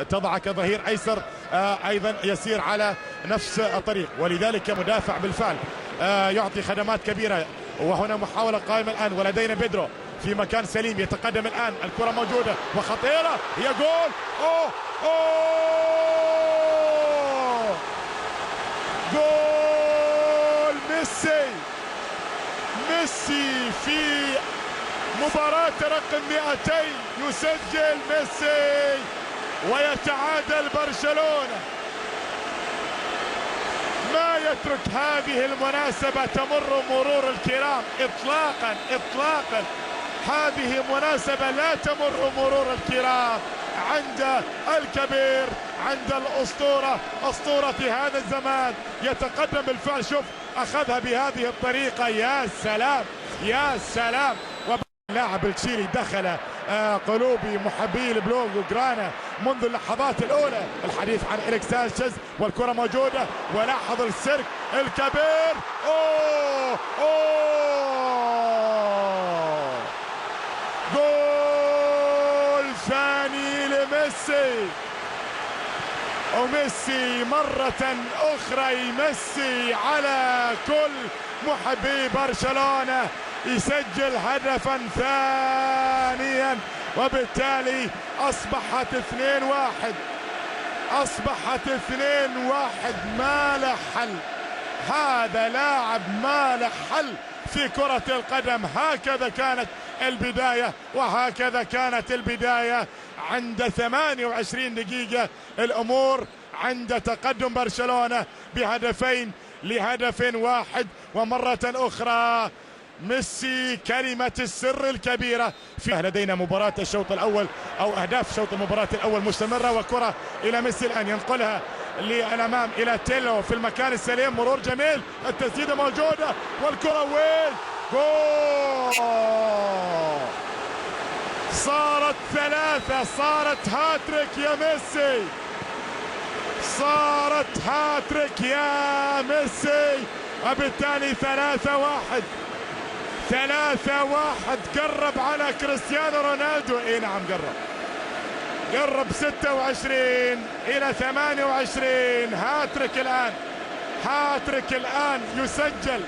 تضع كظهير ايسر ايضا يسير على نفس الطريق، ولذلك مدافع بالفعل يعطي خدمات كبيره. وهنا محاوله قائمه الان، ولدينا بيدرو في مكان سليم يتقدم الان، الكره موجوده وخطيره، هي جول. اوه اوه جول ميسي. ميسي في مباراة رقم 200 يسجل ميسي ويتعادل برشلونة. ما يترك هذه المناسبة تمر مرور الكرام اطلاقا اطلاقا. هذه مناسبة لا تمر مرور الكرام عند الكبير، عند الأسطورة، أسطورة هذا الزمان. يتقدم بالفعل، شوف أخذها بهذه الطريقة، يا سلام يا سلام. اللاعب التشيلي دخل قلوب محبي البلو وجرانا منذ اللحظات الأولى. الحديث عن إريك سانشيز والكرة موجودة، ولاحظ السيرك الكبير. أوه أوه جول ثاني لميسي، وميسي مرة أخرى يمسي على كل محبي برشلونة، يسجل هدفا ثانيا، وبالتالي أصبحت 2-1. أصبحت 2-1. ما له حل هذا لاعب، ما له حل في كرة القدم. هكذا كانت البداية، وهكذا كانت البداية. عند 28 دقيقة الأمور عند تقدم برشلونة بهدفين لهدف واحد. ومرة أخرى ميسي كلمة السر الكبيرة. في لدينا مباراة الشوط الأول أو أهداف شوط المباراة الأول مستمرة، وكرة إلى ميسي الآن ينقلها للأمام إلى تيلو في المكان السليم، مرور جميل، التسديدة موجودة، والكرة وين؟ جول. صارت 3، صارت هاتريك يا ميسي، صارت هاتريك يا ميسي، وبالتالي 3-1. 3-1. قرب على كريستيانو رونالدو. اي نعم قرب 26 الى 28. هاتريك الان، هاتريك الان يسجل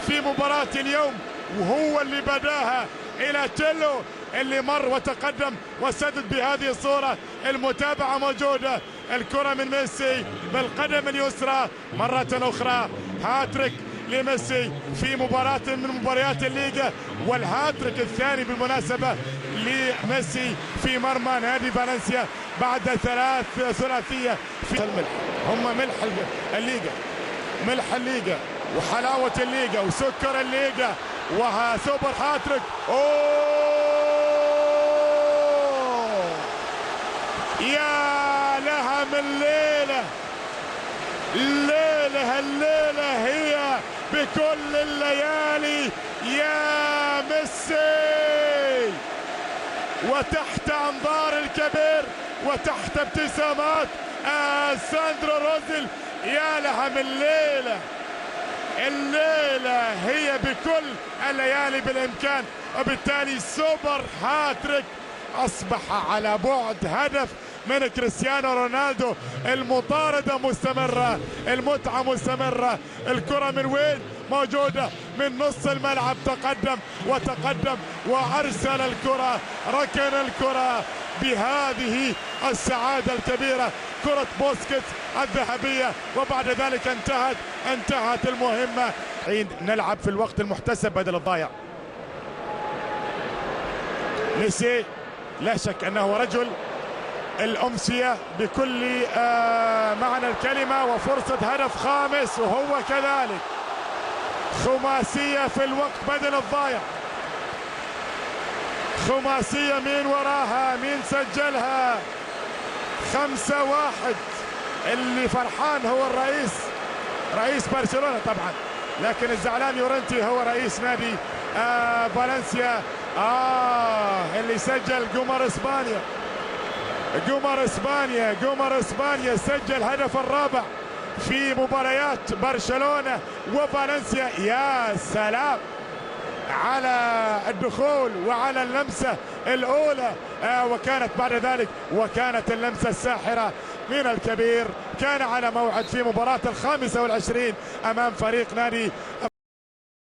في مباراة اليوم، وهو اللي بداها الى تيلو اللي مر وتقدم وسدد بهذه الصورة. المتابعة موجودة، الكرة من ميسي بالقدم اليسرى مرة أخرى. هاتريك لميسي في مباراة من مباريات الليغا، والهاتريك الثاني بالمناسبة لميسي في مرمى نادي فالنسيا بعد 3 ثلاثية في الملح. هم ملح الليغا، ملح الليغا وحلاوة الليغا وسكر الليغا. وسوبر هاتريك. اوه يا لها من ليلة، الليلة هي بكل الليالي يا ميسي. وتحت انظار الكبير وتحت ابتسامات ساندرو روزل، يا لها من ليلة. الليلة هي بكل الليالي بالإمكان، وبالتالي سوبر هاتريك أصبح على بعد هدف من كريستيانو رونالدو. المطاردة مستمرة، المتعة مستمرة. الكرة من وين؟ موجودة من نص الملعب، تقدم وتقدم وأرسل الكرة، ركن الكرة بهذه السعادة الكبيرة، كرة بوسكيتس الذهبية. وبعد ذلك انتهت المهمة. نلعب في الوقت المحتسب بدل الضايع. ميسي لا شك أنه رجل الأمسية بكل معنى الكلمة، وفرصة هدف خامس، وهو كذلك خماسية في الوقت بدل الضايع. خماسية مين وراها؟ مين سجلها؟ 5-1. اللي فرحان هو رئيس برشلونة طبعا، لكن الزعلان يورنتي هو رئيس نادي فالنسيا. اللي سجل قمر اسبانيا سجل هدف الرابع في مباريات برشلونة وفالنسيا. يا سلام على الدخول وعلى اللمسة الأولى، وكانت بعد ذلك وكانت اللمسة الساحرة من الكبير. كان على موعد في مباراة 25 أمام فريق نادي